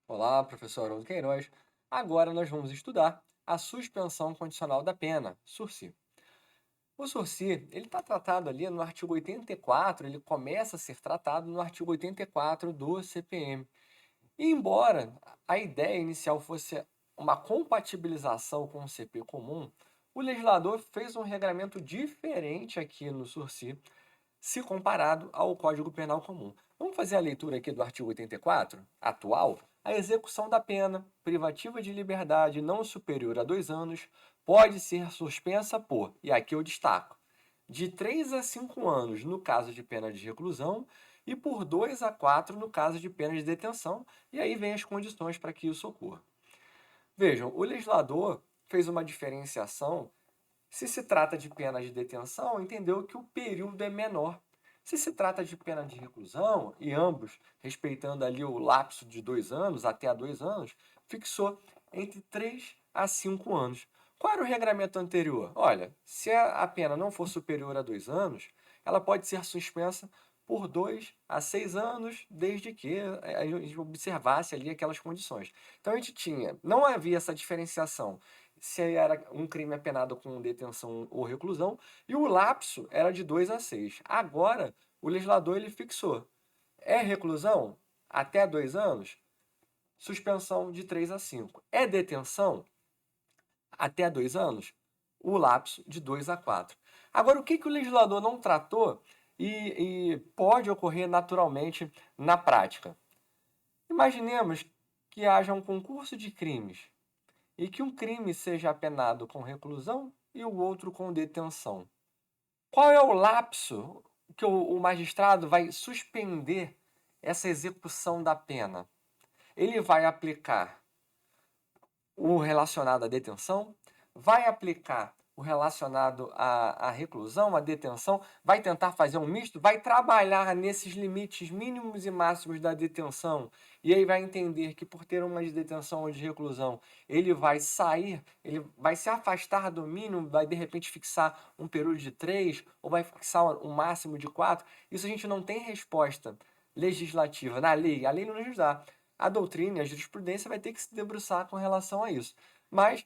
Olá, professor Haroldo Queiroz. Agora nós vamos estudar a suspensão condicional da pena, SURSI. O SURSI, ele está tratado ali no artigo 84, ele começa a ser tratado no artigo 84 do CPM. E embora a ideia inicial fosse uma compatibilização com o CP comum, o legislador fez um regramento diferente aqui no SURSI, se comparado ao Código Penal comum. Vamos fazer a leitura aqui do artigo 84, atual? A execução da pena privativa de liberdade não superior a 2 anos pode ser suspensa por, e aqui eu destaco, de 3 a 5 anos no caso de pena de reclusão e por 2 a 4 no caso de pena de detenção, e aí vem as condições para que isso ocorra. Vejam, o legislador fez uma diferenciação. Se trata de pena de detenção, entendeu que o período é menor. Se trata de pena de reclusão, e ambos respeitando ali o lapso de 2 anos até 2 anos, fixou entre 3 a 5 anos. Qual era o regramento anterior? Olha, se a pena não for superior a 2 anos, ela pode ser suspensa por 2 a 6 anos, desde que a gente observasse ali aquelas condições. Então a gente tinha, não havia essa diferenciação se era um crime apenado com detenção ou reclusão, e o lapso era de 2 a 6. Agora, o legislador ele fixou. É reclusão? Até 2 anos? Suspensão de 3 a 5. É detenção? Até 2 anos? O lapso de 2 a 4. Agora, o que o legislador não tratou e pode ocorrer naturalmente na prática? Imaginemos que haja um concurso de crimes e que um crime seja apenado com reclusão e o outro com detenção. Qual é o lapso que o magistrado vai suspender essa execução da pena? Ele vai aplicar o relacionado à detenção, vai aplicar o relacionado à reclusão, à detenção, vai tentar fazer um misto, vai trabalhar nesses limites mínimos e máximos da detenção, e aí vai entender que por ter uma de detenção ou de reclusão, ele vai sair, ele vai se afastar do mínimo, vai de repente fixar um período de 3, ou vai fixar um máximo de 4. Isso a gente não tem resposta legislativa na lei, a lei não nos dá. A doutrina e a jurisprudência vai ter que se debruçar com relação a isso. Mas,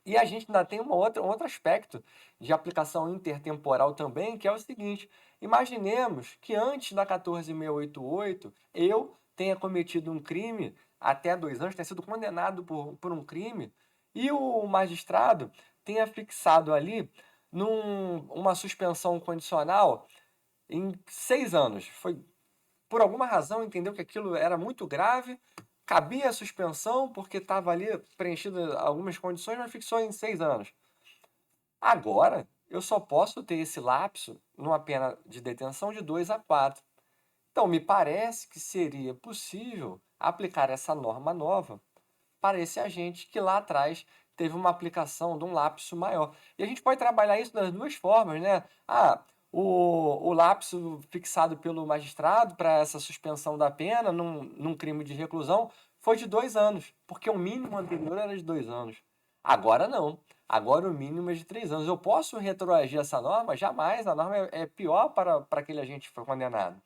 e a gente ainda tem um outro aspecto de aplicação intertemporal também, que é o seguinte: imaginemos que antes da 14.688 eu tenha cometido um crime até 2 anos, tenha sido condenado por um crime, e o magistrado tenha fixado ali uma suspensão condicional em 6 anos. Foi por alguma razão entendeu que aquilo era muito grave, cabia a suspensão porque estava ali preenchido algumas condições, mas fixou em 6 anos. Agora, eu só posso ter esse lapso numa pena de detenção de 2 a 4. Então, me parece que seria possível aplicar essa norma nova para esse agente que lá atrás teve uma aplicação de um lapso maior. E a gente pode trabalhar isso das duas formas, né? O lapso fixado pelo magistrado para essa suspensão da pena num crime de reclusão foi de 2 anos, porque o mínimo anterior era de 2 anos. Agora não. Agora o mínimo é de 3 anos. Eu posso retroagir essa norma? Jamais. A norma é pior para aquele agente que foi condenado.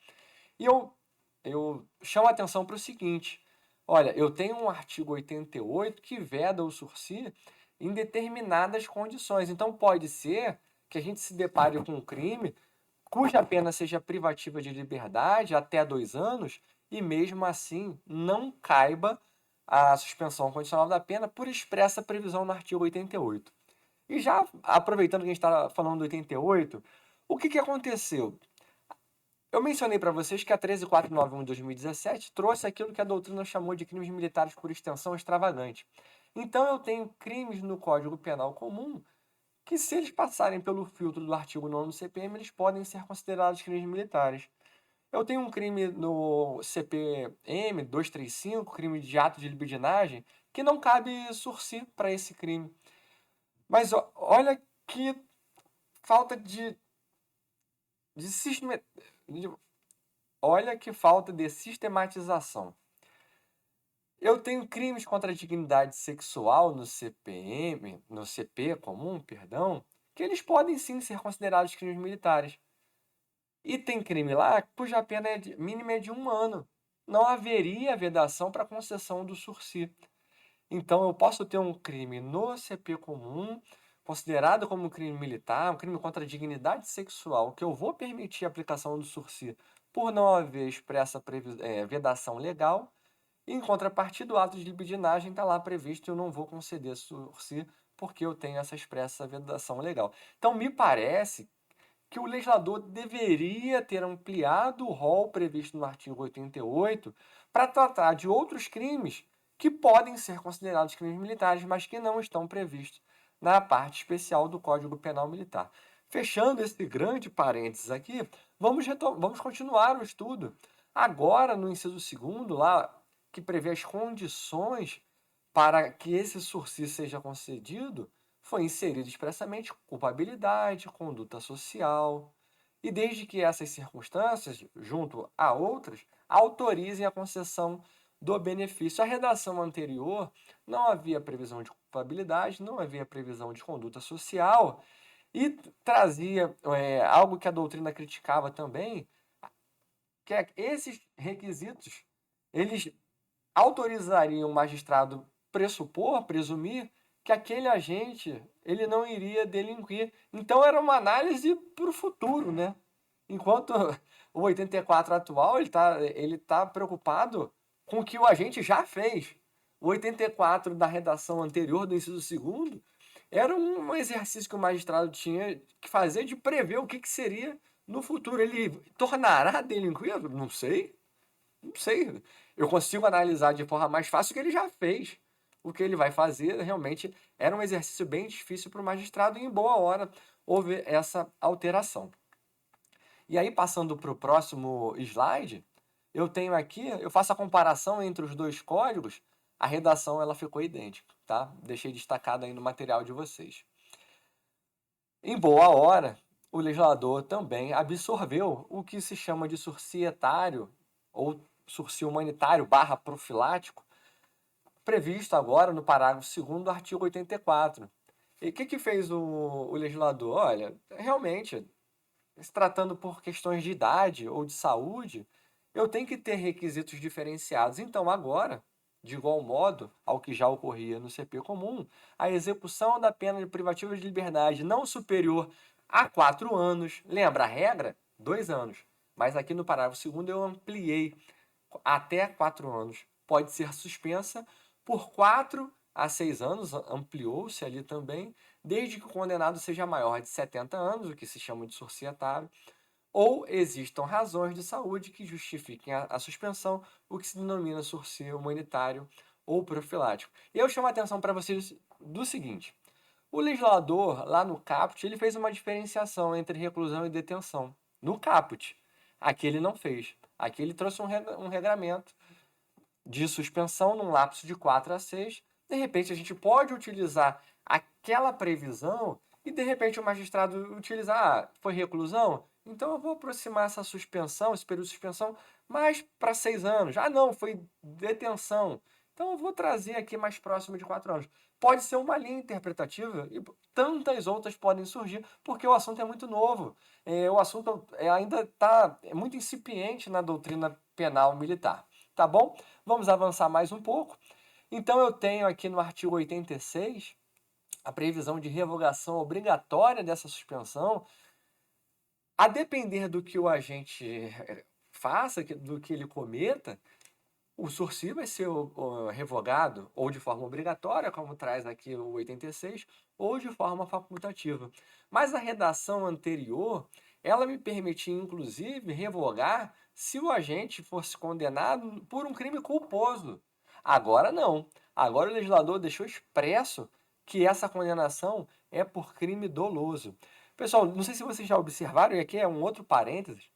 E eu chamo a atenção para o seguinte: olha, eu tenho um artigo 88 que veda o sursi em determinadas condições. Então pode ser que a gente se depare com um crime cuja pena seja privativa de liberdade até 2 anos e mesmo assim não caiba a suspensão condicional da pena por expressa previsão no artigo 88. E já aproveitando que a gente está falando do 88, o que aconteceu? Eu mencionei para vocês que a 13491 de 2017 trouxe aquilo que a doutrina chamou de crimes militares por extensão extravagante. Então eu tenho crimes no Código Penal comum que, se eles passarem pelo filtro do artigo 9 do CPM, eles podem ser considerados crimes militares. Eu tenho um crime no CPM 235, crime de ato de libidinagem, que não cabe sursi para esse crime. Mas olha que falta de olha que falta de sistematização. Eu tenho crimes contra a dignidade sexual no CPM, no CP comum, perdão, que eles podem sim ser considerados crimes militares. E tem crime lá cuja pena mínima é de 1 ano. não haveria vedação para concessão do sursi. Então, eu posso ter um crime no CP comum, considerado como um crime militar, um crime contra a dignidade sexual, que eu vou permitir a aplicação do sursi por não haver expressa vedação legal, e em contrapartida, o ato de libidinagem está lá previsto e eu não vou conceder sursi porque eu tenho essa expressa vedação legal. Então, me parece que o legislador deveria ter ampliado o rol previsto no artigo 88 para tratar de outros crimes que podem ser considerados crimes militares, mas que não estão previstos na parte especial do Código Penal Militar. Fechando esse grande parênteses aqui, vamos continuar o estudo. Agora, no inciso 2º, lá, que prevê as condições para que esse sursi seja concedido, foi inserido expressamente culpabilidade, conduta social, e desde que essas circunstâncias, junto a outras, autorizem a concessão do benefício. A redação anterior não havia previsão de culpabilidade, não havia previsão de conduta social, e trazia algo que a doutrina criticava também, que é que esses requisitos, eles autorizariam o magistrado presumir que aquele agente ele não iria delinquir. Então era uma análise para o futuro, né? Enquanto o 84 atual ele tá preocupado com o que o agente já fez. O 84 da redação anterior do inciso 2º era um exercício que o magistrado tinha que fazer de prever o que seria no futuro. Ele tornará delinquir? Não sei. Não sei. Eu consigo analisar de forma mais fácil o que ele já fez. O que ele vai fazer realmente era um exercício bem difícil para o magistrado e em boa hora houve essa alteração. E aí, passando para o próximo slide, eu faço a comparação entre os dois códigos, a redação ela ficou idêntica, tá? Deixei destacado aí no material de vocês. Em boa hora, o legislador também absorveu o que se chama de sursi etário ou sursi humanitário / profilático, previsto agora no parágrafo 2º do artigo 84. E o que fez o legislador? Olha, realmente, se tratando por questões de idade ou de saúde, eu tenho que ter requisitos diferenciados. Então, agora, de igual modo ao que já ocorria no CP comum, a execução da pena de privativa de liberdade não superior a 4 anos, lembra a regra? 2 anos. Mas aqui no parágrafo 2º eu ampliei até 4 anos. Pode ser suspensa por 4 a 6 anos, ampliou-se ali também, desde que o condenado seja maior de 70 anos, o que se chama de societário, ou existam razões de saúde que justifiquem a suspensão, o que se denomina sursi humanitário ou profilático. E eu chamo a atenção para vocês do seguinte: o legislador, lá no caput, ele fez uma diferenciação entre reclusão e detenção. No caput. Aqui ele não fez. Aqui ele trouxe um regramento de suspensão num lapso de 4 a 6. De repente, a gente pode utilizar aquela previsão e, de repente, o magistrado utilizar, foi reclusão? Então, eu vou aproximar essa suspensão, esse período de suspensão, mais para 6 anos. Ah, não, foi detenção. Então, eu vou trazer aqui mais próximo de 4 anos. Pode ser uma linha interpretativa e tantas outras podem surgir, porque o assunto é muito novo. O assunto ainda está muito incipiente na doutrina penal militar. Tá bom? Vamos avançar mais um pouco. Então, eu tenho aqui no artigo 86 a previsão de revogação obrigatória dessa suspensão, a depender do que o agente faça, do que ele cometa, o sursi vai ser revogado ou de forma obrigatória, como traz aqui o 86, ou de forma facultativa. Mas a redação anterior, ela me permitia, inclusive, revogar se o agente fosse condenado por um crime culposo. Agora não. Agora o legislador deixou expresso que essa condenação é por crime doloso. Pessoal, não sei se vocês já observaram, e aqui é um outro parênteses,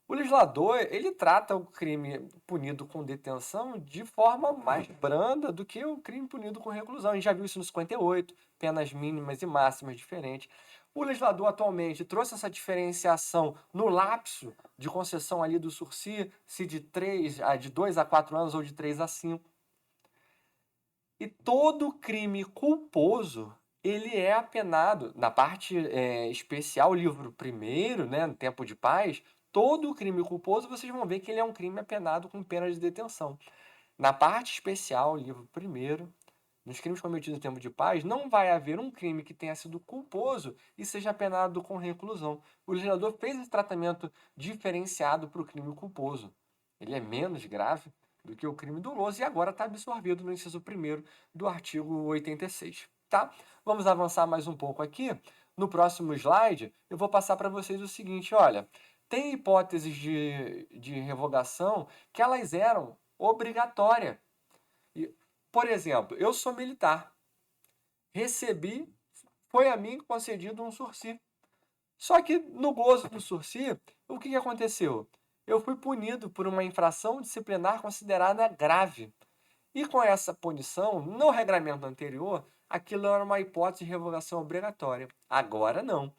o legislador, ele trata o crime punido com detenção de forma mais branda do que o crime punido com reclusão. A gente já viu isso no 58, penas mínimas e máximas diferentes. O legislador atualmente trouxe essa diferenciação no lapso de concessão ali do sursi, se de 2 a 4 anos ou de 3 a 5. E todo crime culposo, ele é apenado. Na parte especial, livro primeiro, né, no Tempo de Paz, todo crime culposo, vocês vão ver que ele é um crime apenado com pena de detenção. Na parte especial, livro 1º, nos crimes cometidos em tempo de paz, não vai haver um crime que tenha sido culposo e seja penado com reclusão. O legislador fez esse tratamento diferenciado para o crime culposo. Ele é menos grave do que o crime doloso e agora está absorvido no inciso 1º do artigo 86. Tá? Vamos avançar mais um pouco aqui. No próximo slide, eu vou passar para vocês o seguinte, olha, tem hipóteses de revogação que elas eram obrigatórias. Por exemplo, eu sou militar, foi a mim concedido um sursi. Só que no gozo do sursi, o que aconteceu? Eu fui punido por uma infração disciplinar considerada grave. E com essa punição, no regramento anterior, aquilo era uma hipótese de revogação obrigatória. Agora não.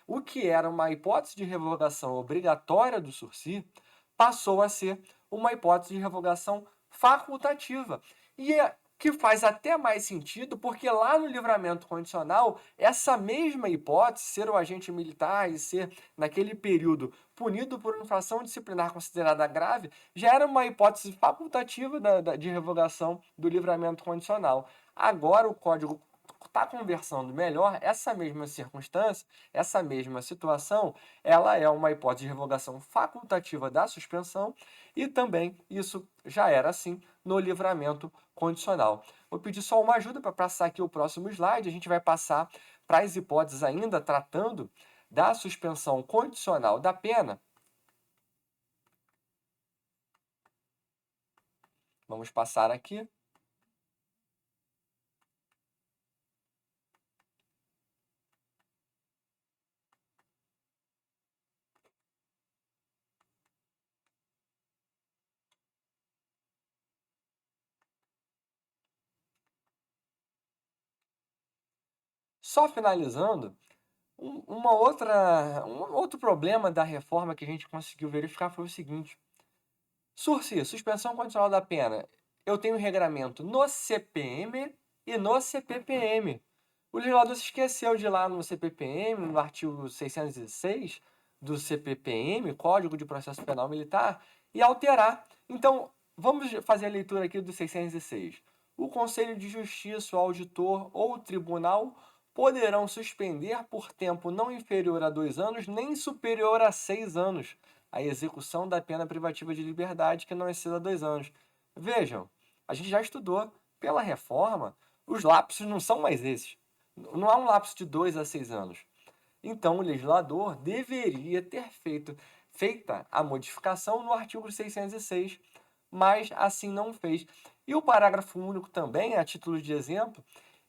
O que era uma hipótese de revogação obrigatória do sursi passou a ser uma hipótese de revogação facultativa. E que faz até mais sentido, porque lá no livramento condicional, essa mesma hipótese, ser o agente militar e ser, naquele período, punido por infração disciplinar considerada grave, já era uma hipótese facultativa de revogação do livramento condicional. Agora o Código está conversando melhor essa mesma circunstância, essa mesma situação, ela é uma hipótese de revogação facultativa da suspensão e também isso já era assim no livramento condicional. Vou pedir só uma ajuda para passar aqui o próximo slide, a gente vai passar para as hipóteses ainda tratando da suspensão condicional da pena. Vamos passar aqui. Só finalizando, um outro problema da reforma que a gente conseguiu verificar foi o seguinte. Sursi, suspensão condicional da pena. Eu tenho regramento no CPM e no CPPM. O legislador se esqueceu de ir lá no CPPM, no artigo 606 do CPPM, Código de Processo Penal Militar, e alterar. Então, vamos fazer a leitura aqui do 606. O Conselho de Justiça, o auditor ou o tribunal poderão suspender por tempo não inferior a 2 anos, nem superior a 6 anos, a execução da pena privativa de liberdade que não exceda 2 anos. Vejam, a gente já estudou, pela reforma, os lapsos não são mais esses. Não há um lapso de 2 a 6 anos. Então, o legislador deveria ter feita a modificação no artigo 606, mas assim não fez. E o parágrafo único também, a título de exemplo,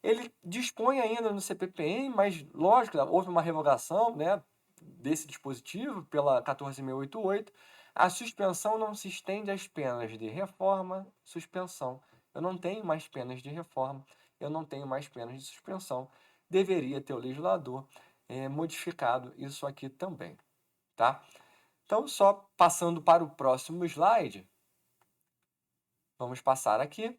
ele dispõe ainda no CPPM, mas, lógico, houve uma revogação, né, desse dispositivo pela 14.688, a suspensão não se estende às penas de reforma, suspensão. Eu não tenho mais penas de reforma, eu não tenho mais penas de suspensão. Deveria ter o legislador modificado isso aqui também, tá? Então, só passando para o próximo slide, vamos passar aqui.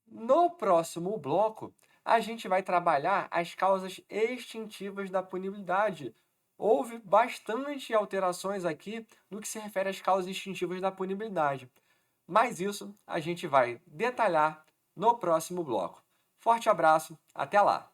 No próximo bloco, a gente vai trabalhar as causas extintivas da punibilidade. Houve bastante alterações aqui no que se refere às causas extintivas da punibilidade. Mas isso a gente vai detalhar no próximo bloco. Forte abraço, até lá!